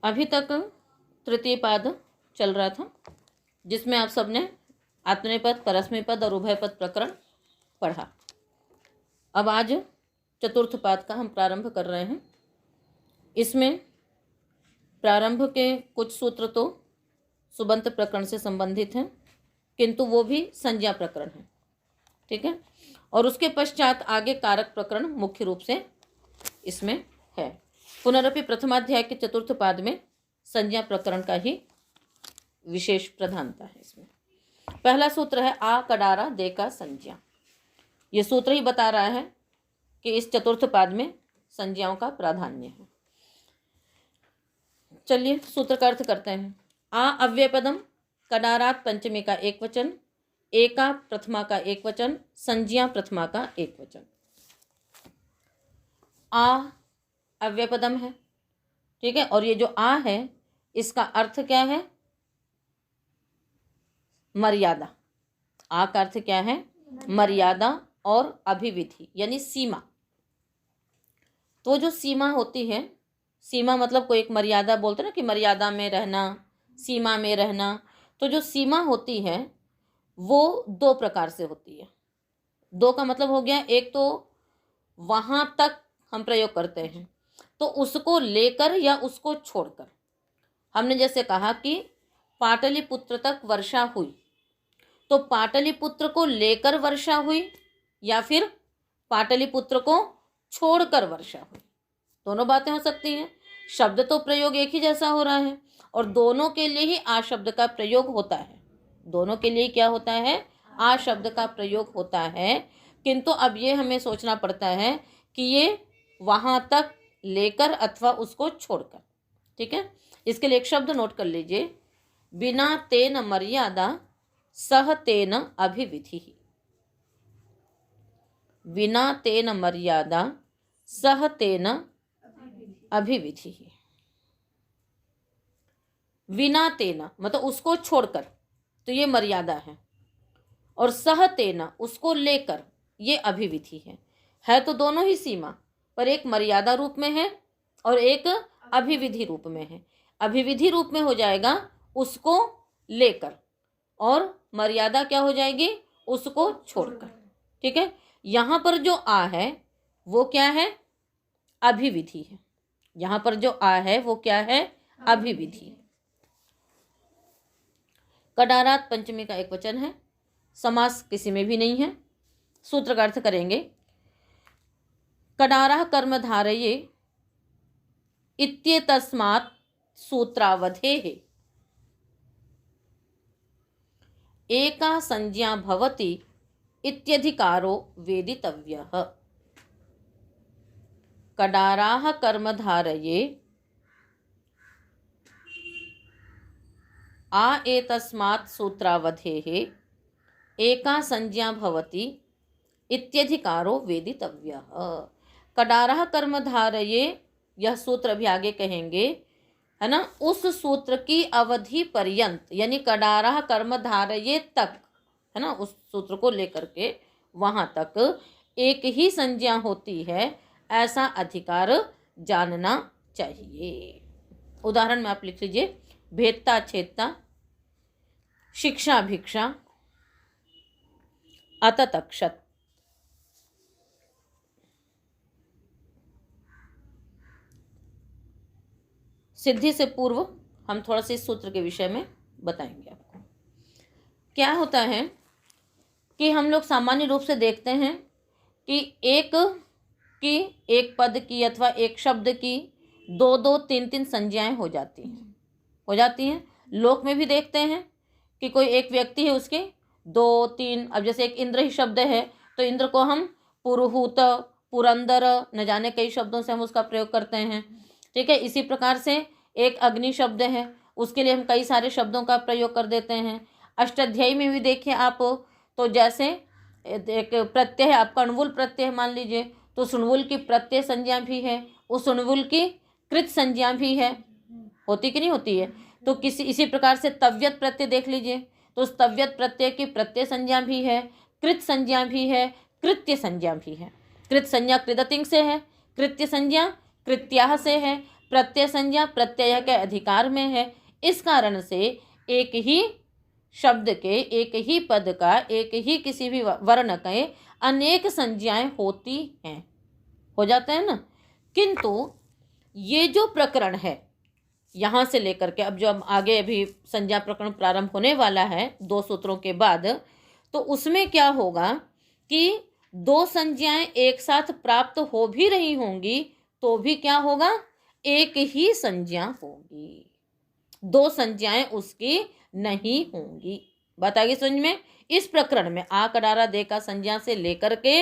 अभी तक तृतीय पाद चल रहा था, जिसमें आप सबने आत्मनेपद, परस्मैपद और उभयपद प्रकरण पढ़ा। अब आज चतुर्थ पाद का हम प्रारंभ कर रहे हैं। इसमें प्रारंभ के कुछ सूत्र तो सुबंत प्रकरण से संबंधित हैं, किंतु वो भी संज्ञा प्रकरण है, ठीक है। और उसके पश्चात आगे कारक प्रकरण मुख्य रूप से इसमें है। पुनरपि प्रथमाध्याय के चतुर्थ पाद में संज्ञा प्रकरण का ही विशेष प्रधानता है। इसमें पहला सूत्र है आ कडारा दे का संज्ञा। ये सूत्र ही बता रहा है कि इस चतुर्थ पाद में संज्ञाओं का प्राधान्य है। चलिए सूत्र का अर्थ करते हैं। आ अव्ययपदम, कडारात पंचमी का एक वचन, एका प्रथमा का एक वचन, संज्ञा प्रथमा का एक वचन। आ अव्ययपदम है, ठीक है। और ये जो आ है इसका अर्थ क्या है? मर्यादा। आ का अर्थ क्या है? मर्यादा और अभिविधि यानी सीमा। तो जो सीमा होती है, सीमा मतलब कोई एक मर्यादा, बोलते ना कि मर्यादा में रहना, सीमा में रहना। तो जो सीमा होती है वो दो प्रकार से होती है। दो का मतलब हो गया, एक तो वहां तक हम प्रयोग करते हैं, तो उसको लेकर या उसको छोड़कर। हमने जैसे कहा कि पाटलिपुत्र तक वर्षा हुई, तो पाटलिपुत्र को लेकर वर्षा हुई या फिर पाटलिपुत्र को छोड़कर वर्षा हुई। दोनों बातें हो सकती हैं। शब्द तो प्रयोग एक ही जैसा हो रहा है और दोनों के लिए ही आ शब्द का प्रयोग होता है। दोनों के लिए क्या होता है? आ शब्द का प्रयोग होता है। किंतु अब ये हमें सोचना पड़ता है कि ये वहां तक लेकर अथवा उसको छोड़कर, ठीक है। इसके लिए एक शब्द नोट कर लीजिए, बिना तेन मर्यादा सह तेन अभिविधि। बिना तेन मर्यादा सह तेन अभिविधि। बिना तेना मतलब उसको छोड़कर, तो ये मर्यादा है, और सह तेना उसको लेकर, ये अभिविधि है तो दोनों ही सीमा, पर एक मर्यादा रूप में है और एक अभिविधि रूप में है। अभिविधि रूप में हो जाएगा उसको लेकर, और मर्यादा क्या हो जाएगी? उसको छोड़कर, ठीक है। यहाँ पर जो आ है वो क्या है? अभिविधि है। यहाँ पर जो आ है वो क्या है? अभिविधि। कडारात पंचमी का एक वचन है, समास किसी में भी नहीं है। सूत्र का अर्थ करेंगे, कडारा कर्म धारये इत्येतस्मात् सूत्रावधेः एका संज्ञा भवति इत्यधिकारो वेदितव्यः। कडाराः कर्म धारये आ एतस्मात् सूत्रावधेः एका संज्ञा भवति इत्यधिकारो वेदितव्यः। कडारः कर्म धारये, यह सूत्र अभी आगे कहेंगे, है ना। उस सूत्र की अवधि पर्यंत, यानी कडारः कर्म धारये तक, है ना, उस सूत्र को लेकर के वहां तक एक ही संज्ञा होती है, ऐसा अधिकार जानना चाहिए। उदाहरण में आप लिख लीजिए, भेदता छेदता, शिक्षा भिक्षा, अततक्षत। सिद्धि से पूर्व हम थोड़ा सा इस सूत्र के विषय में बताएंगे आपको। क्या होता है कि हम लोग सामान्य रूप से देखते हैं कि एक पद की अथवा एक शब्द की दो दो तीन तीन संज्ञाएं हो जाती हैं। लोक में भी देखते हैं कि कोई एक व्यक्ति है, उसके दो तीन, अब जैसे एक इंद्र ही शब्द है तो इंद्र को हम पुरुहूत, पुरंदर, न जाने कई शब्दों से हम उसका प्रयोग करते हैं, ठीक है। इसी प्रकार से एक अग्नि शब्द है, उसके लिए हम कई सारे शब्दों का प्रयोग कर देते हैं। अष्टाध्यायी में भी देखिए आप, तो जैसे एक प्रत्यय है, आप कण्वुल प्रत्यय मान लीजिए, तो सुनवुल की प्रत्यय संज्ञा भी है, उस सुनवुल की कृत संज्ञा भी है, होती कि नहीं होती है। तो इसी प्रकार से तव्यत प्रत्यय देख लीजिए, तो उस तव्यत प्रत्यय की प्रत्यय संज्ञा भी है, कृत संज्ञा भी है, कृत्य संज्ञा भी है। कृत संज्ञा कृदतिंग से है, कृत्य संज्ञा कृत्याह से है, प्रत्यय संज्ञा प्रत्यय के अधिकार में है। इस कारण से एक ही शब्द के, एक ही पद का, एक ही किसी भी वर्ण के अनेक संज्ञाएं होती हैं, हो जाता है ना। किंतु ये जो प्रकरण है यहाँ से लेकर के अब जो हम आगे अभी संज्ञा प्रकरण प्रारंभ होने वाला है 2 सूत्रों के बाद, तो उसमें क्या होगा कि 2 संज्ञाएं एक साथ प्राप्त हो भी रही होंगी तो भी क्या होगा, एक ही संज्ञा होगी, 2 संज्ञाएं उसकी नहीं होंगी। बात आगे समझ में। इस प्रकरण में आ कडारा दे का संज्ञा से लेकर के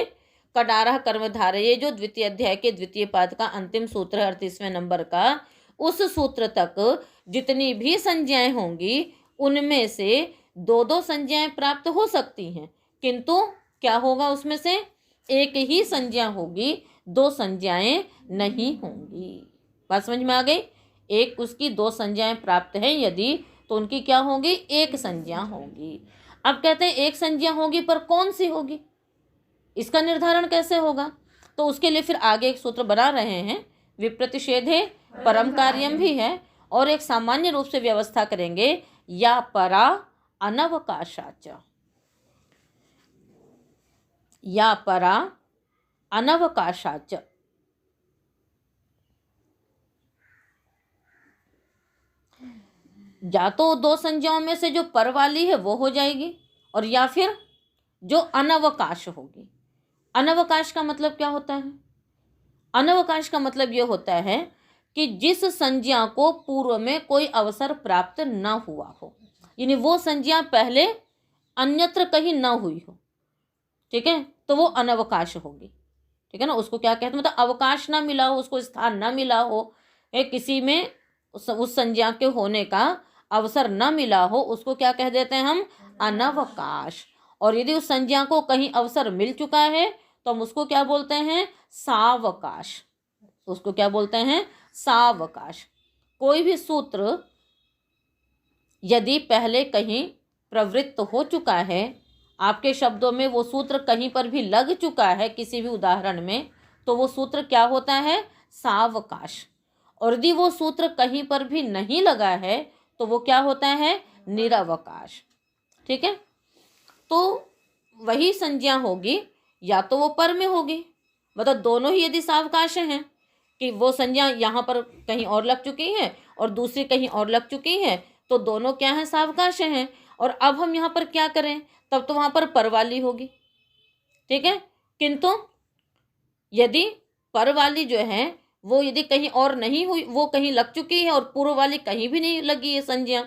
कडारा कर्मधारय, ये जो द्वितीय अध्याय के द्वितीय पाद का अंतिम सूत्र है 38वें नंबर का, उस सूत्र तक जितनी भी संज्ञाएं होंगी उनमें से 2-2 संज्ञाएं प्राप्त हो सकती हैं, किंतु क्या होगा, उसमें से एक ही संज्ञा होगी, 2 संज्ञाएं नहीं होंगी। बात समझ में आ गई। एक उसकी 2 संज्ञाएं प्राप्त है यदि, तो उनकी क्या होगी, एक संज्ञा होगी। अब कहते हैं एक संज्ञा होगी पर कौन सी होगी, इसका निर्धारण कैसे होगा, तो उसके लिए फिर आगे एक सूत्र बना रहे हैं, विप्रतिषेधे परम कार्यम भी है, और एक सामान्य रूप से व्यवस्था करेंगे, या परा अनवकाशाच, या परा अनवकाशाच। या तो 2 संज्ञाओं में से जो पर वाली है वो हो जाएगी, और या फिर जो अनवकाश होगी। अनवकाश का मतलब क्या होता है, अनवकाश का मतलब ये होता है कि जिस संज्ञा को पूर्व में कोई अवसर प्राप्त न हुआ हो, यानी वो संज्ञा पहले अन्यत्र कहीं न हुई हो, ठीक है, तो वो अनवकाश होगी, ठीक है ना। उसको क्या कहते हैं, मतलब अवकाश ना मिला हो, उसको स्थान ना मिला हो, किसी में उस संज्ञा के होने का अवसर न मिला हो, उसको क्या कह देते हैं हम, अनवकाश। और यदि उस संज्ञा को कहीं अवसर मिल चुका है तो हम उसको क्या बोलते हैं, सावकाश। उसको क्या बोलते हैं, सावकाश। कोई भी सूत्र यदि पहले कहीं प्रवृत्त हो चुका है, आपके शब्दों में वो सूत्र कहीं पर भी लग चुका है किसी भी उदाहरण में, तो वो सूत्र क्या होता है, सावकाश। और यदि वो सूत्र कहीं पर भी नहीं लगा है तो वो क्या होता है, निरवकाश, ठीक है। तो वही संज्ञा होगी, या तो वो पर में होगी, मतलब दोनों ही यदि सावकाश हैं कि वो संज्ञा यहाँ पर कहीं और लग चुकी है और दूसरी कहीं और लग चुकी है, तो दोनों क्या है, सावकाश हैं। और अब हम यहाँ पर क्या करें, तब तो वहाँ पर वाली होगी, ठीक है। किंतु यदि पर वाली जो है वो यदि कहीं और नहीं हुई, वो कहीं लग चुकी है और पूर्व वाली कहीं भी नहीं लगी है संज्ञा,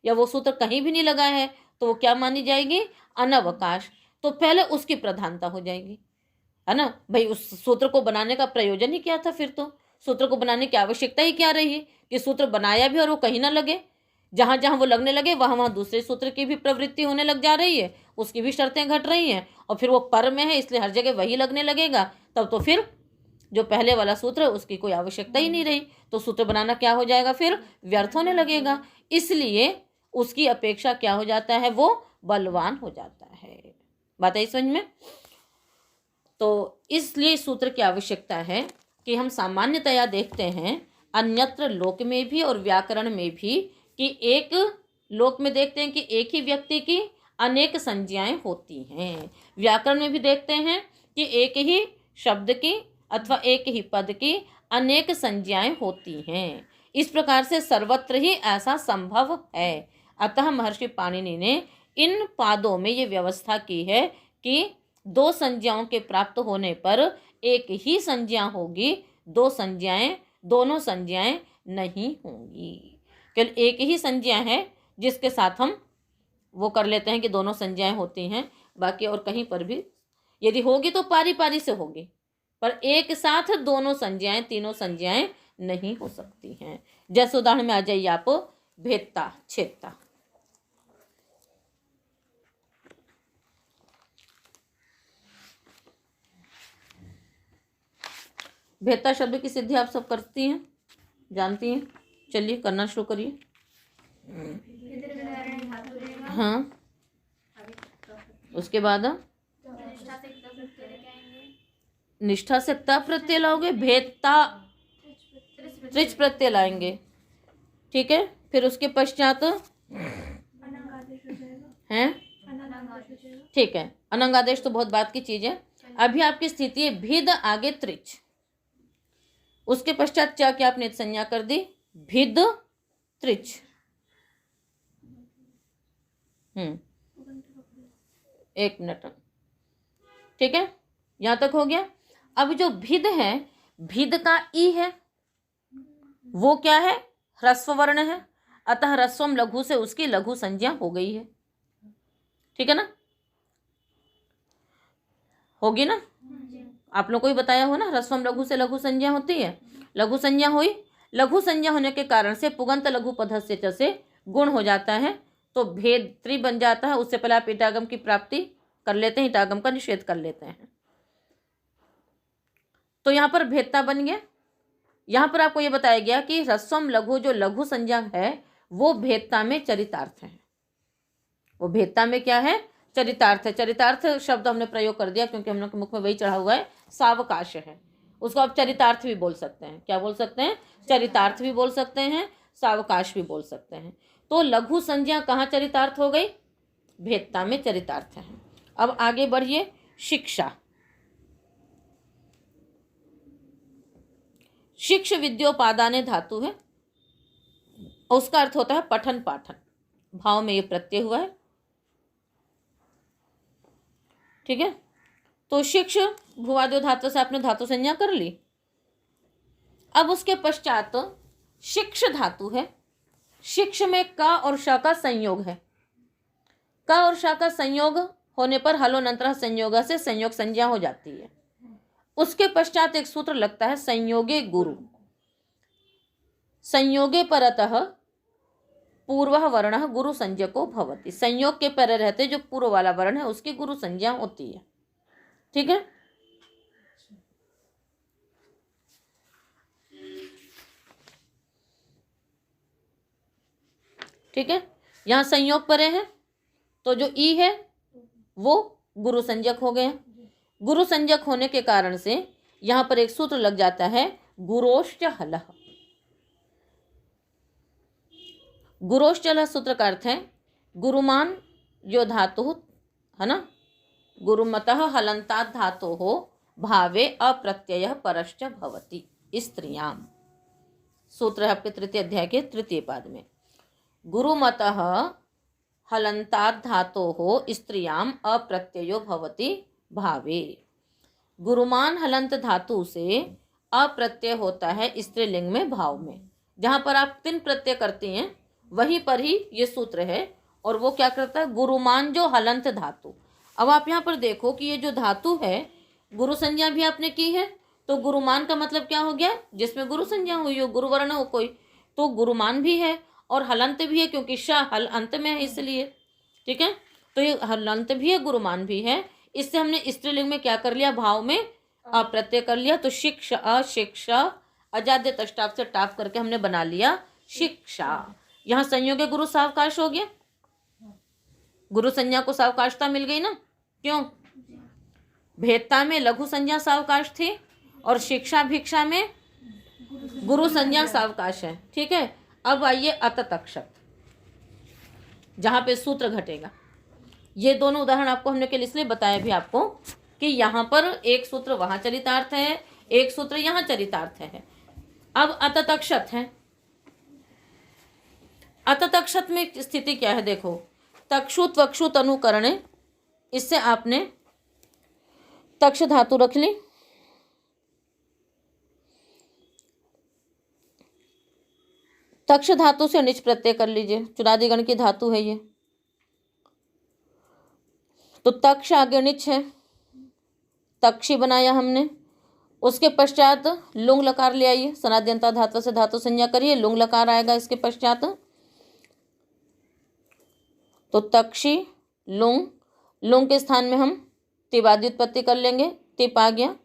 या वो सूत्र कहीं भी नहीं लगा है, तो वो क्या मानी जाएगी, अनवकाश। तो पहले उसकी प्रधानता हो जाएगी, है ना भाई। उस सूत्र को बनाने का प्रयोजन ही क्या था, फिर तो सूत्र को बनाने की आवश्यकता ही क्या रही है कि सूत्र बनाया भी और वो कहीं ना लगे। जहां जहां वो लगने लगे वहां वहां दूसरे सूत्र की भी प्रवृत्ति होने लग जा रही है, उसकी भी शर्तें घट रही हैं, और फिर वो पर में है इसलिए हर जगह वही लगने लगेगा, तब तो फिर जो पहले वाला सूत्र है उसकी कोई आवश्यकता ही नहीं रही, तो सूत्र बनाना क्या हो जाएगा, फिर व्यर्थ होने लगेगा। इसलिए उसकी अपेक्षा क्या हो जाता है, वो बलवान हो जाता है। बात आई समझ में। तो इसलिए सूत्र की आवश्यकता है कि हम सामान्यतया देखते हैं अन्यत्र लोक में भी और व्याकरण में भी कि एक लोक में देखते हैं कि एक ही व्यक्ति की अनेक संज्ञाएं होती हैं, व्याकरण में भी देखते हैं कि एक ही शब्द की अथवा एक ही पद की अनेक संज्ञाएं होती हैं। इस प्रकार से सर्वत्र ही ऐसा संभव है। अतः महर्षि पाणिनि ने इन पादों में ये व्यवस्था की है कि 2 संज्ञाओं के प्राप्त होने पर एक ही संज्ञा होगी, 2 संज्ञाएं, दोनों संज्ञाएं नहीं होंगी। केवल एक ही संज्ञा है जिसके साथ हम वो कर लेते हैं कि दोनों संज्ञाएं होती हैं, बाकी और कहीं पर भी यदि होगी तो पारी पारी से होगी, पर एक साथ दोनों संज्ञाएं, तीनों संज्ञाएं नहीं हो सकती हैं। जैसे उदाहरण में आ जाइए आप, भेदता छेदता। भेदता शब्द की सिद्धि आप सब करती हैं, जानती हैं, चलिए करना शुरू करिए। हाँ, उसके बाद निष्ठा से ता प्रत्यय लाओगे, भेदता त्रिच प्रत्यय लाएंगे। ठीक है, फिर उसके पश्चात हैं, ठीक है, अनंगादेश तो बहुत बात की चीज है। अभी आपकी स्थिति है भिद आगे त्रिच, उसके पश्चात च क्या आपने संज्ञा कर दी, भिद त्रिच। एक मिनट, ठीक है, यहां तक हो गया। अब जो भिद है, भिद का ई है वो क्या है, ह्रस्व वर्ण है, अतः ह्रस्वम लघु से उसकी लघु संज्ञा हो गई है। ठीक है ना, होगी ना, आप लोग को ही बताया हो ना, ह्रस्वम लघु से लघु संज्ञा होती है। लघु संज्ञा हुई, लघु संज्ञा होने के कारण से पुगंत लघु पदस्य च से गुण हो जाता है, तो भेद त्रि बन जाता है। उससे पहले आप ईटागम की प्राप्ति कर लेते हैं, ईटागम का निषेध कर लेते हैं। तो यहाँ पर भेदता बन गया। यहाँ पर आपको ये बताया गया कि ह्रस्वम लघु जो लघु संज्ञा है वो भेदता में चरितार्थ है। वो भेदता में क्या है, चरितार्थ है। चरितार्थ शब्द हमने प्रयोग कर दिया क्योंकि हम लोग के मुख में वही चढ़ा हुआ है, सावकाश है। उसको आप चरितार्थ भी बोल सकते हैं। क्या बोल सकते हैं, चरितार्थ भी बोल सकते हैं, सावकाश भी बोल सकते हैं। तो लघु संज्ञा कहाँ चरितार्थ हो गई, भेदता में चरितार्थ है। अब आगे बढ़िए, शिक्षा। शिक्ष विद्योपादाने धातु है, उसका अर्थ होता है पठन पाठन। भाव में ये प्रत्यय हुआ है। ठीक है, तो शिक्ष भुवाद्यो धातु से आपने धातु संज्ञा कर ली। अब उसके पश्चात शिक्ष धातु है। शिक्ष में क और श का संयोग है। क और श का संयोग होने पर हलोनंतर संयोग से संयोग संज्ञा हो जाती है। उसके पश्चात एक सूत्र लगता है संयोगे गुरु। संयोगे परतः पूर्व वर्ण गुरु संज्ञको भवति। संयोग के पर रहते जो पूर्व वाला वर्ण है उसकी गुरु संज्ञा होती है। ठीक है, ठीक है, यहां संयोग परे है तो जो ई है वो गुरु संज्ञक हो गया। गुरु संज्ञक होने के कारण से यहां पर एक सूत्र लग जाता है गुरोश्च हलः। गुरोश्च हलः सूत्र का अर्थ है गुरुमान जो धातु है ना, गुरुमतः हलंतात् धातो हो भावे अप्रत्यय परश्च भवति स्त्रियाम। सूत्र है आपके तृतीय अध्याय के तृतीय पाद में। गुरुमतः हलंतात् धातो हो स्त्रियाम अप्रत्ययो भवति भावे। गुरुमान हलंत धातु से अप्रत्यय होता है स्त्रीलिंग में भाव में। जहां पर आप तीन प्रत्यय करती हैं वहीं पर ही ये सूत्र है। और वो क्या करता है, गुरुमान जो हलंत धातु। अब आप यहाँ पर देखो कि ये जो धातु है गुरु संज्ञा भी आपने की है, तो गुरुमान का मतलब क्या हो गया, जिसमें गुरु संज्ञा हुई हो, गुरु वर्ण हो कोई, तो गुरुमान भी है और हलंत भी है क्योंकि श हल अंत में है इसलिए। ठीक है, तो ये हलंत भी है, गुरुमान भी है। इससे हमने स्त्रीलिंग में क्या कर लिया, भाव में अप्रत्यय कर लिया। तो शिक्षा अशिक्षा अजाद्य तष्टाप से टाप करके हमने बना लिया शिक्षा। यहाँ संयोग गुरु सावकाश हो गया, गुरु संज्ञा को सावकाशता मिल गई ना। क्यों, भेदता में लघु संज्ञा सावकाश थी और शिक्षा भिक्षा में गुरु संज्ञा सावकाश है। ठीक है, अब आइए अततक्षत, जहां पे सूत्र घटेगा। ये दोनों उदाहरण आपको हमने केवल इसलिए बताया भी आपको कि यहाँ पर एक सूत्र वहां चरितार्थ है, एक सूत्र यहाँ चरितार्थ है। अब अततक्षत है। अततक्षत में स्थिति क्या है, देखो, तक्षु त्वक्षु तनुकरणे, इससे आपने तक्ष धातु रख ली। तक्ष धातु से निच प्रत्यय कर लीजिए, चुनादिगण की धातु है ये। तो तक्ष आगे निच है, तक्षी बनाया हमने। उसके पश्चात लुंग लकार ले आइए, सनाद्यंता धातु से धातु संज्ञा करिए, लुंग लकार आएगा इसके पश्चात। तो तक्षी लुंग, लुंग के स्थान में हम तिवादी उत्पत्ति कर लेंगे, तिप आ गया।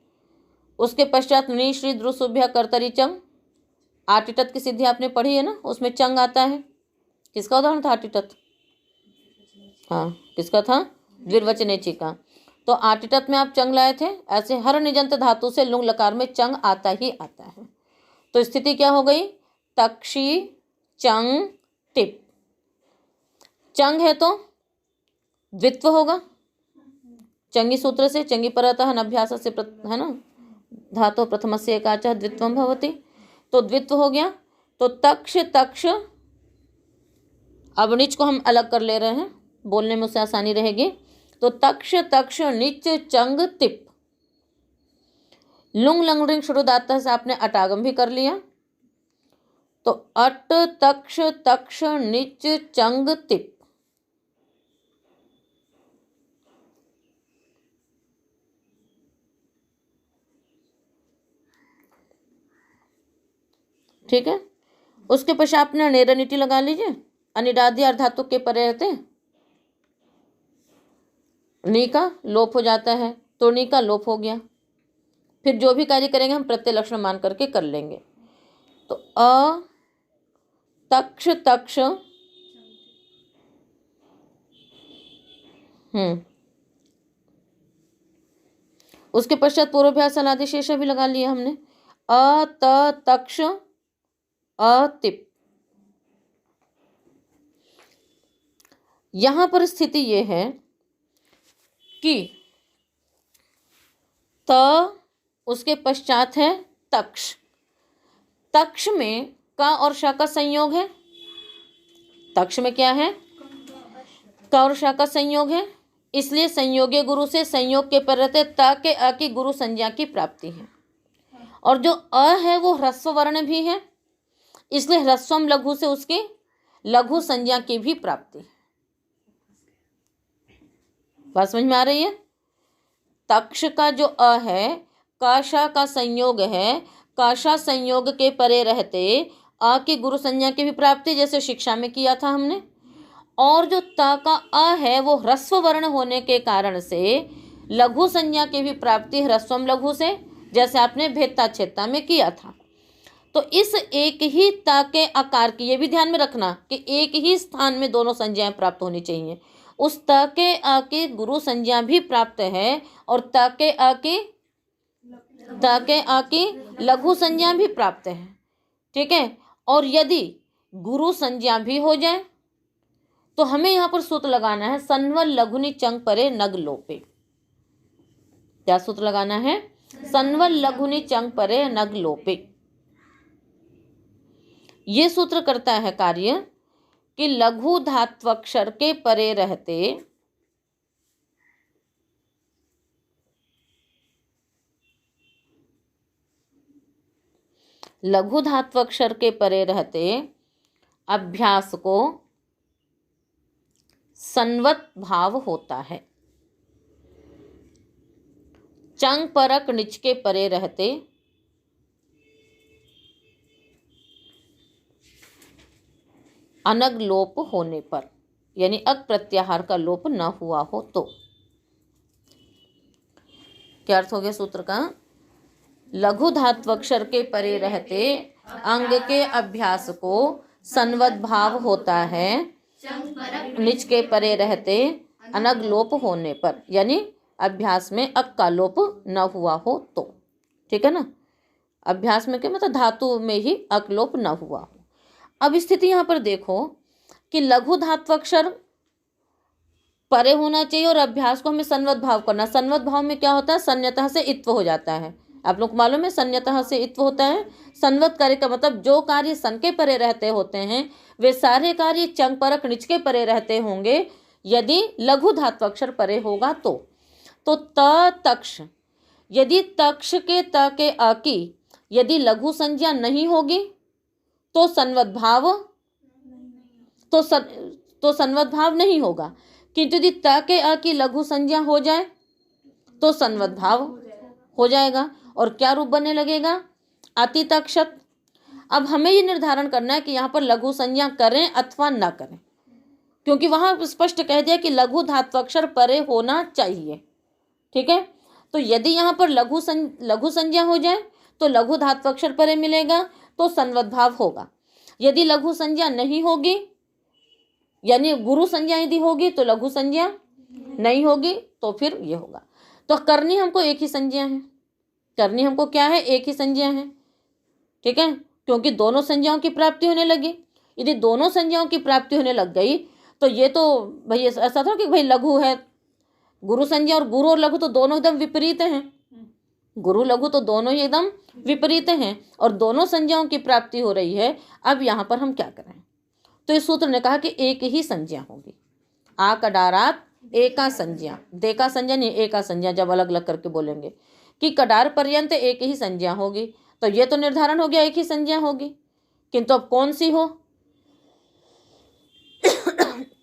उसके पश्चात नी श्री द्रुसुभ्य कर्तरी चंग, आटिटत की सिद्धि आपने पढ़ी है ना, उसमें चंग आता है। किसका उदाहरण था आटिटत, हाँ किसका था, द्विर्वचनेची का। तो आटिटत में आप चंग लाए थे। ऐसे हर निजंत धातु से लुंग लकार में चंग आता ही आता है। तो स्थिति क्या हो गई, तक्षी चंग टिप। चंग है तो द्वित्व होगा, चंगी सूत्र से, चंगी परतः अभ्यास से है ना, धातु प्रथमस्य एकाचः द्वित्वम भवति, तो द्वित्व हो गया। तो तक्ष तक्ष, अब नीच को हम अलग कर ले रहे हैं, बोलने में उससे आसानी रहेगी। तो तक्ष तक्ष नीच चंग तिप। लुंग लंगड़िंग शुरुदात से आपने अटागम भी कर लिया, तो अट तक्ष तक्ष नीच चंग तिप। ठीक है, उसके पश्चात आपने नेरनीति लगा लीजिए, अनिदादि अर्धातु के परे रहते नी का लोप हो जाता है, तो नी का लोप हो गया। फिर जो भी कार्य करेंगे हम प्रत्यय लक्षण मान करके कर लेंगे। तो अ तक्ष तक्ष उसके पश्चात पूर्वाभ्यास अनादि शेष भी लगा लिया हमने। अ त तक्ष अतिप। यहां पर स्थिति ये है कि त उसके पश्चात है तक्ष। तक्ष में का और शा का संयोग है। तक्ष में क्या है, का और शा का संयोग है, इसलिए संयोगे गुरु से संयोग के पर रहते ता के अ की गुरु संज्ञा की प्राप्ति है। और जो अ है वो ह्रस्व वर्ण भी है, इसलिए ह्रस्वम लघु से उसके लघु संज्ञा की भी प्राप्ति है। बात समझ में आ रही है। तक्ष का जो अ है, काशा का संयोग है, काशा संयोग के परे रहते अ की गुरु संज्ञा की भी प्राप्ति, जैसे शिक्षा में किया था हमने। और जो त का अ है वो ह्रस्व वर्ण होने के कारण से लघु संज्ञा की भी प्राप्ति ह्रस्वम लघु से, जैसे आपने भेदता छेदता में किया था। तो इस एक ही ता के आकार की, ये भी ध्यान में रखना कि एक ही स्थान में दोनों संज्ञाएं प्राप्त होनी चाहिए। उस त के अ की गुरु संज्ञा भी प्राप्त है और त के अ की लघु संज्ञा भी प्राप्त है। ठीक है, और यदि गुरु संज्ञा भी हो जाए तो हमें यहां पर सूत्र लगाना है सन्वल लघुनि चंग परे नग लोपे। क्या सूत्र लगाना है, सन्वल लघुनि चंग परे नग लोपे। ये सूत्र करता है कार्य कि लघु धात्वक्षर के परे रहते लघु धात्वक्षर के परे रहते अभ्यास को संवत भाव होता है। चंग परक निच के परे रहते अनग लोप होने पर, यानी अग प्रत्याहार का लोप न हुआ हो तो। क्या अर्थ हो गया सूत्र का, लघु धात्वक्षर के परे रहते अंग के अभ्यास को संवत भाव होता है निच के परे रहते अनग लोप होने पर, यानी अभ्यास में अग का लोप न हुआ हो तो। ठीक है ना, अभ्यास में क्या मतलब धातु में ही अग लोप न हुआ हो। अब स्थिति यहाँ पर देखो कि लघु धात्वक्षर परे होना चाहिए और अभ्यास को हमें संवत भाव करना। संवत भाव में क्या होता है, संयतः से इत्व हो जाता है। आप लोग को मालूम है संयतः से इत्व होता है। संवत कार्य का मतलब जो कार्य सन के परे रहते होते हैं वे सारे कार्य चंग परक निच के परे रहते होंगे यदि लघु धात्वक्षर परे होगा तो। त तक्ष, यदि तक्ष के त के अ की यदि लघु संज्ञा नहीं होगी तो संवत भाव तो संवत भाव नहीं होगा, किंतु यदि त के अ की लघु संज्ञा हो जाए तो संवत भाव हो जाएगा। और क्या रूप बनने लगेगा, अतितक्षत। अब हमें ये निर्धारण करना है कि यहाँ पर लघु संज्ञा करें अथवा ना करें, क्योंकि वहां स्पष्ट कह दिया कि लघु धात्वक्षर परे होना चाहिए। ठीक है, तो यदि यहाँ पर लघु संज्ञा हो जाए तो लघु धात्वक्षर परे मिलेगा तो संवत भाव होगा। यदि लघु संज्ञा नहीं होगी, यानी गुरु संज्ञा यदि होगी तो लघु संज्ञा नहीं होगी तो फिर ये होगा। तो करनी हमको एक ही संज्ञा है, करनी हमको क्या है, एक ही संज्ञा है। ठीक है, क्योंकि दोनों संज्ञाओं की प्राप्ति होने लगी। यदि दोनों संज्ञाओं की प्राप्ति होने लग गई तो ये तो भाई ऐसा था कि भाई लघु है, गुरु संज्ञा और गुरु और लघु तो दोनों एकदम विपरीत हैं, गुरु लघु तो दोनों ही एकदम विपरीत हैं और दोनों संज्ञाओं की प्राप्ति हो रही है। अब यहाँ पर हम क्या करें? तो इस सूत्र ने कहा कि एक ही संज्ञा होगी। आ कडारात एका संज्ञा, देखा संज्ञा नहीं एका संज्ञा, जब अलग अलग करके बोलेंगे कि कडार पर्यंत एक ही संज्ञा होगी, तो ये तो निर्धारण हो गया एक ही संज्ञा होगी, किंतु अब कौन सी हो?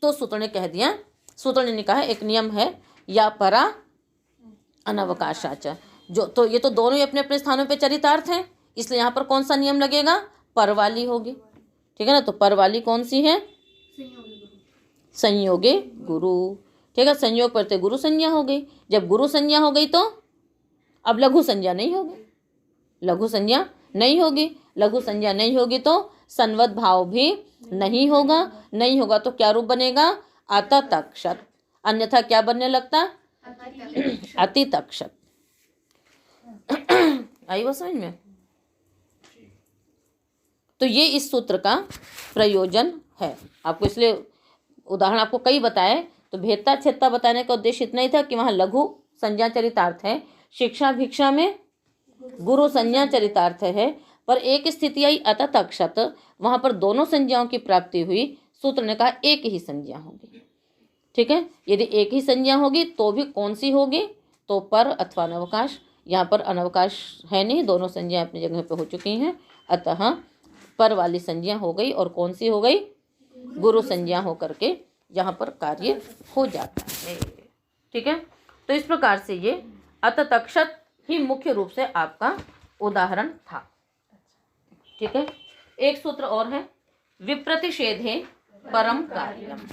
तो सूत्र ने कह दिया, सूत्र ने कहा एक नियम है या परा अनवकाशाच, जो तो ये तो दोनों ही अपने अपने स्थानों पे चरितार्थ हैं, इसलिए यहाँ पर कौन सा नियम लगेगा? पर वाली होगी। ठीक है ना, तो पर वाली कौन सी है? संयोगे गुरु। ठीक है, संयोग करते गुरु संज्ञा हो गई। जब गुरु संज्ञा हो गई तो अब लघु संज्ञा नहीं होगी, लघु संज्ञा नहीं होगी। लघु संज्ञा नहीं होगी तो संवद भाव भी नहीं होगा, नहीं होगा तो क्या रूप बनेगा? अततक्षत, अन्यथा क्या बनने लगता? अतितक्षत। आई वो समझ में? तो ये इस सूत्र का प्रयोजन है। आपको इसलिए उदाहरण आपको कई बताए, तो भेदता छेदता बताने का उद्देश्य इतना ही था कि वहाँ लघु संज्ञा चरितार्थ है, शिक्षा भिक्षा में गुरु संज्ञा चरितार्थ है, पर एक स्थिति आई अततक्षत, वहाँ पर दोनों संज्ञाओं की प्राप्ति हुई। सूत्र ने कहा एक ही संज्ञा होगी। ठीक है, यदि एक ही संज्ञा होगी तो भी कौन सी होगी? तो पर अथवा अनवकाश। यहाँ पर अनवकाश है नहीं, दोनों संज्ञा अपनी जगह पे हो चुकी हैं, अतः पर वाली संज्ञा हो गई और कौन सी हो गई? गुरु संज्ञा हो करके यहाँ पर कार्य हो जाता है। ठीक है, तो इस प्रकार से ये अततक्षत ही मुख्य रूप से आपका उदाहरण था। ठीक है, एक सूत्र और है, विप्रतिषेधे परम कार्यम।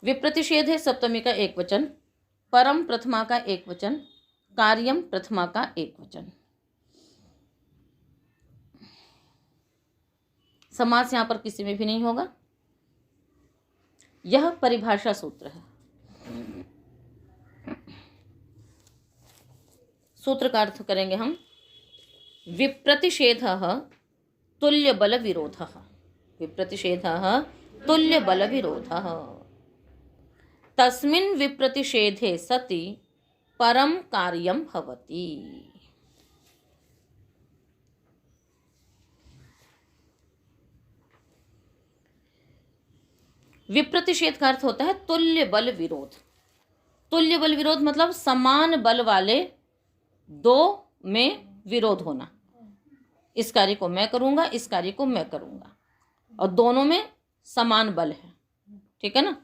विप्रतिषेध है सप्तमी का एक वचन, परम प्रथमा का एक वचन, कार्यम प्रथमा का एक वचन। समास यहां पर किसी में भी नहीं होगा। यह परिभाषा सूत्र है। सूत्र का अर्थ करेंगे हम, विप्रतिषेधः तुल्य बल विरोधः, विप्रतिषेधः तुल्य बल विरोधः, तस्मिन् विप्रतिषेधे सति परम कार्यम भवति। विप्रतिषेध का अर्थ होता है तुल्य बल विरोध। तुल्य बल विरोध मतलब समान बल वाले दो में विरोध होना। इस कार्य को मैं करूंगा, इस कार्य को मैं करूंगा, और दोनों में समान बल है। ठीक है ना,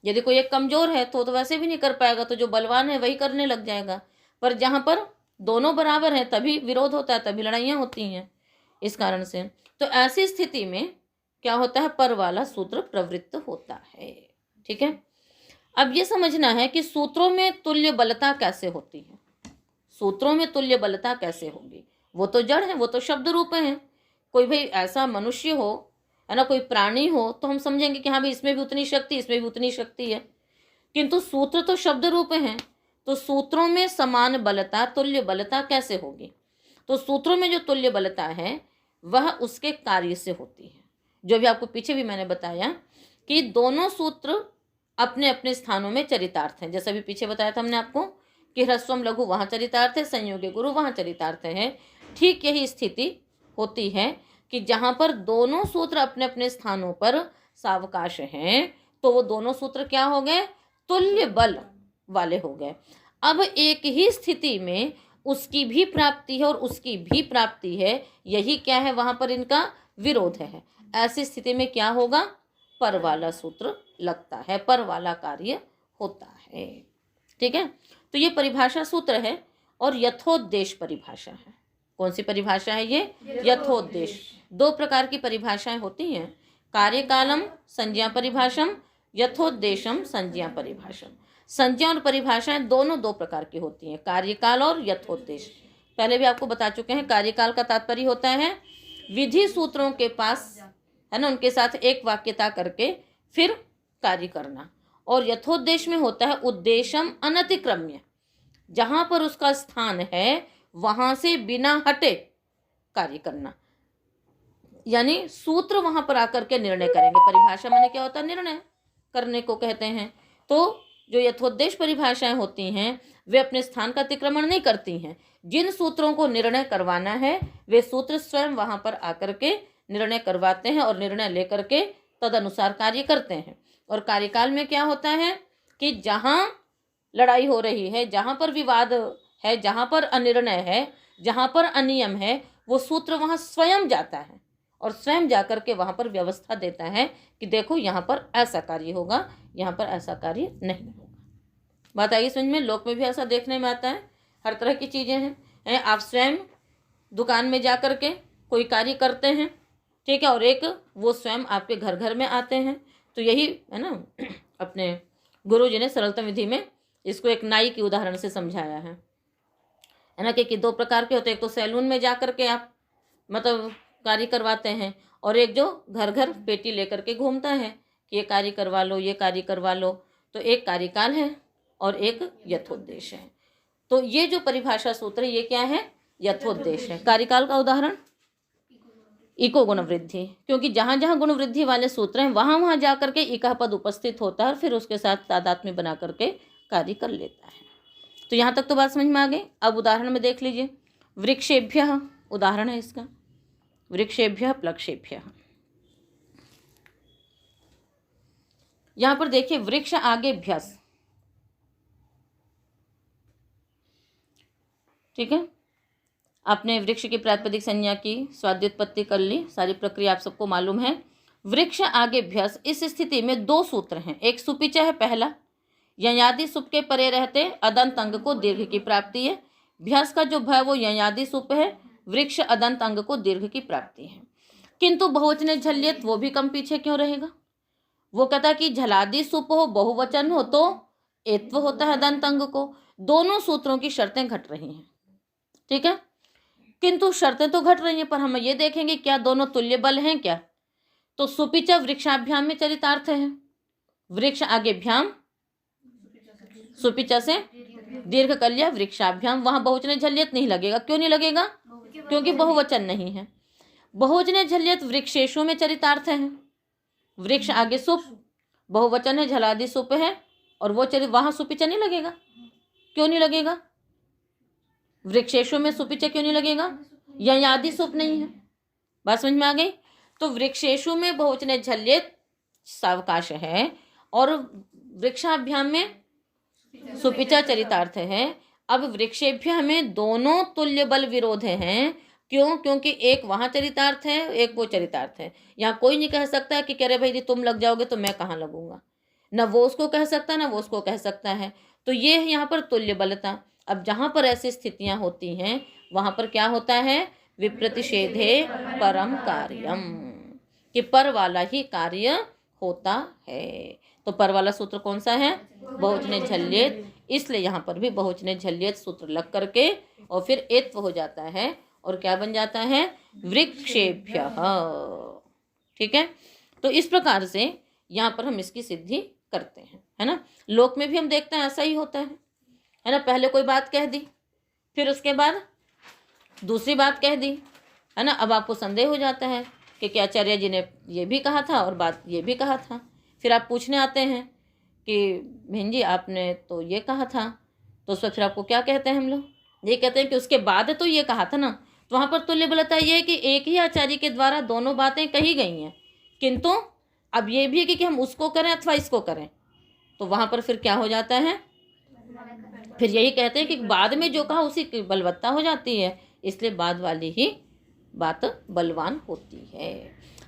यदि कोई एक कमजोर है तो वैसे भी नहीं कर पाएगा, तो जो बलवान है वही करने लग जाएगा। पर जहां पर दोनों बराबर हैं तभी विरोध होता है, तभी लड़ाइयाँ होती हैं। इस कारण से तो ऐसी स्थिति में क्या होता है? पर वाला सूत्र प्रवृत्त होता है। ठीक है, अब ये समझना है कि सूत्रों में तुल्य बलता कैसे होती है। सूत्रों में तुल्य बलता कैसे होगी? वो तो जड़ है, वो तो शब्द रूप है। कोई भाई ऐसा मनुष्य हो, है ना, कोई प्राणी हो, तो हम समझेंगे कि हाँ भाई इसमें भी उतनी शक्ति, इसमें भी उतनी शक्ति है। किंतु सूत्र तो शब्द रूप हैं, तो सूत्रों में समान बलता, तुल्य बलता कैसे होगी? तो सूत्रों में जो तुल्य बलता है वह उसके कार्य से होती है। जो भी आपको पीछे भी मैंने बताया कि दोनों सूत्र अपने अपने स्थानों में चरितार्थ हैं। जैसा भी पीछे बताया था हमने आपको कि ह्रस्वम लघु वहाँ चरितार्थ है, संयोगे गुरु वहाँ चरितार्थ है। ठीक यही स्थिति होती है कि जहाँ पर दोनों सूत्र अपने अपने स्थानों पर सावकाश हैं, तो वो दोनों सूत्र क्या हो गए? तुल्य बल वाले हो गए। अब एक ही स्थिति में उसकी भी प्राप्ति है और उसकी भी प्राप्ति है, यही क्या है? वहाँ पर इनका विरोध है। ऐसी स्थिति में क्या होगा? पर वाला सूत्र लगता है, पर वाला कार्य होता है। ठीक है, तो ये परिभाषा सूत्र है और यथोद्देश परिभाषा है। कौन सी परिभाषा है ये? यथोद्देश। दो प्रकार की परिभाषाएं होती हैं, कार्यकालम संज्ञा परिभाषम, यथोद्देशम संज्ञा परिभाषम। संज्ञा और परिभाषाएं दोनों दो प्रकार की होती हैं, कार्यकाल और यथोद्देश। पहले भी आपको बता चुके हैं, कार्यकाल का तात्पर्य होता है विधि सूत्रों के पास, है ना, उनके साथ एक वाक्यता करके फिर कार्य करना। और यथोद्देश में होता है उद्देश्यम अनतिक्रम्य, जहाँ पर उसका स्थान है वहाँ से बिना हटे कार्य करना, यानी सूत्र वहाँ पर आकर के निर्णय करेंगे। परिभाषा माने क्या होता है? निर्णय करने को कहते हैं। तो जो यथोद्देश परिभाषाएं होती हैं वे अपने स्थान का अतिक्रमण नहीं करती हैं। जिन सूत्रों को निर्णय करवाना है वे सूत्र स्वयं वहाँ पर आकर के निर्णय करवाते हैं और निर्णय लेकर के तदनुसार कार्य करते हैं। और कार्यकाल में क्या होता है कि जहाँ लड़ाई हो रही है, जहाँ पर विवाद है, जहाँ पर अनिर्णय है, जहाँ पर अनियम है, वो सूत्र वहाँ स्वयं जाता है और स्वयं जाकर के वहाँ पर व्यवस्था देता है कि देखो यहाँ पर ऐसा कार्य होगा, यहाँ पर ऐसा कार्य नहीं होगा। बात आई समझ में? लोक में भी ऐसा देखने में आता है, हर तरह की चीज़ें हैं। आप स्वयं दुकान में जा कर के कोई कार्य करते हैं, ठीक है, और एक वो स्वयं आपके घर घर में आते हैं। तो यही है ना, अपने गुरु जी ने सरलतम विधि में इसको एक नाई की उदाहरण से समझाया है ना, कि दो प्रकार के होते हैं। एक तो सैलून में जा कर के आप मतलब कार्य करवाते हैं, और एक जो घर घर पेटी लेकर के घूमता है कि ये कार्य करवा लो, ये कार्य करवा लो। तो एक कार्यकाल है और एक यथोद्देश है। तो ये जो परिभाषा सूत्र है ये क्या है? यथोद्देश है। कार्यकाल का उदाहरण इको गुण वृद्धि, क्योंकि जहाँ जहाँ गुण वृद्धि वाले सूत्र हैं वहाँ वहाँ जा करके इका पद उपस्थित होता है और फिर उसके साथ तादात्म्य बना करके कार्य कर लेता है। तो यहाँ तक तो बात समझ में आ गई। अब उदाहरण में देख लीजिए, वृक्षेभ्यः उदाहरण है इसका, वृक्षेभ्यः प्लक्षेभ्यः। यहाँ पर देखिए वृक्ष आगे भ्यस, ठीक है। आपने वृक्ष की प्रातिपदिक संज्ञा की स्वाद्योत्पत्ति कर ली, सारी प्रक्रिया आप सबको मालूम है। वृक्ष आगे भ्यस, इस स्थिति में दो सूत्र हैं। एक सुपिचा है पहला, ययादि सुप के परे रहते अदंत अंग को दीर्घ की प्राप्ति है। भ्यस का जो भ वो ययादि सुप है, वृक्ष अदंत अंग को दीर्घ की प्राप्ति है। किंतु बहुवचने झल्यत, वो भी कम पीछे क्यों रहेगा? वो कहता कि झलादि सुप हो, बहुवचन हो तो एत्व होता है अदंत अंग को। दोनों सूत्रों की शर्तें घट रही हैं, ठीक है। किंतु शर्तें तो घट रही हैं, पर हम ये देखेंगे क्या दोनों तुल्य बल हैं क्या? तो सुपिचा वृक्षाभ्याम में चरितार्थ है, वृक्ष आगे भ्याम, सुपिचा से दीर्घ कल्या वृक्षाभ्याम। वहां बहुवचने झल्यत नहीं लगेगा। क्यों नहीं लगेगा? क्योंकि बहुवचन नहीं है। बहुवचने झल्यत वृक्षेशु में चरितार्थ है, वृक्ष आगे सुप, बहुवचन है, झलादि सुप है, और वो चरित वहां सुपिचा नहीं लगेगा। क्यों नहीं लगेगा? वृक्षेशु में सुपिचा क्यों नहीं लगेगा? ययादि सुप नहीं है। बात समझ में आ गई? तो वृक्षेशु में बहुवचने झल्यत सावकाश है और वृक्षाभ्याम में सुपिचा चरितार्थ है। अब वृक्षेभ्य में दोनों तुल्य बल विरोध हैं। क्यों? क्योंकि एक वहां चरितार्थ है, एक वो चरितार्थ है। यहाँ कोई नहीं कह सकता कि कह रहे भाई तुम लग जाओगे तो मैं कहाँ लगूंगा, ना वो उसको कह सकता ना वो उसको कह सकता है। तो ये है यहाँ पर तुल्य बलता। अब जहाँ पर ऐसी स्थितियां होती हैं वहां पर क्या होता है? विप्रतिषेधे परम कार्यम, कि पर वाला ही कार्य होता है। तो पर वाला सूत्र कौन सा है? बहुवचने झल्यत। इसलिए यहाँ पर भी बहुवचने झल्यत सूत्र लग करके और फिर एत्व हो जाता है और क्या बन जाता है? वृक्षेभ्यः, ठीक है। तो इस प्रकार से यहाँ पर हम इसकी सिद्धि करते हैं, है ना। लोक में भी हम देखते हैं ऐसा ही होता है ना। पहले कोई बात कह दी, फिर उसके बाद दूसरी बात कह दी, है ना। अब आपको संदेह हो जाता है कि आचार्य जी ने ये भी कहा था और बात ये भी कहा था। फिर आप पूछने आते हैं कि बहन जी आपने तो ये कहा था, तो उस वक्त फिर आपको क्या कहते हैं हम लोग? ये कहते हैं कि उसके बाद तो ये कहा था ना। तो वहाँ पर तुल्य बलता ये है कि एक ही आचार्य के द्वारा दोनों बातें कही गई हैं, किंतु अब ये भी है कि हम उसको करें अथवा इसको करें। तो वहाँ पर फिर क्या हो जाता है? फिर यही कहते हैं कि बाद में जो कहा उसी की बलवत्ता हो जाती है, इसलिए बाद वाली ही बात बलवान होती है।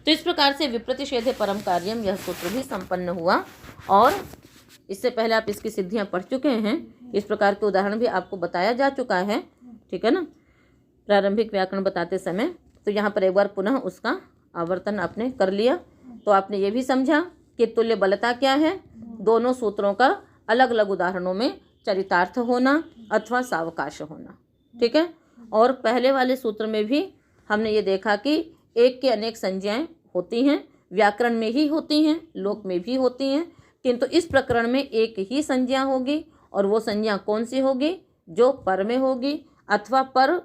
तो इस प्रकार से विप्रतिषेधे परम कार्यम यह सूत्र भी संपन्न हुआ। और इससे पहले आप इसकी सिद्धियां पढ़ चुके हैं, इस प्रकार के उदाहरण भी आपको बताया जा चुका है, ठीक है ना, प्रारंभिक व्याकरण बताते समय। तो यहाँ पर एक बार पुनः उसका आवर्तन आपने कर लिया। तो आपने ये भी समझा कि तुल्य बलता क्या है, दोनों सूत्रों का अलग अलग उदाहरणों में चरितार्थ होना अथवा सावकाश होना, ठीक है। और पहले वाले सूत्र में भी हमने ये देखा कि एक के अनेक संज्ञाएं होती हैं, व्याकरण में ही होती हैं, लोक में भी होती हैं, किंतु इस प्रकरण में एक ही संज्ञा होगी। और वो संज्ञा कौन सी होगी? जो पर में होगी अथवा पर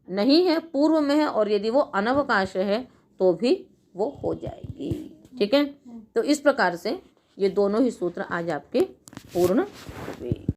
नहीं है, पूर्व में है और यदि वो अनवकाश है तो भी वो हो जाएगी। ठीक है, तो इस प्रकार से ये दोनों ही सूत्र आज आपके पूर्ण हुए।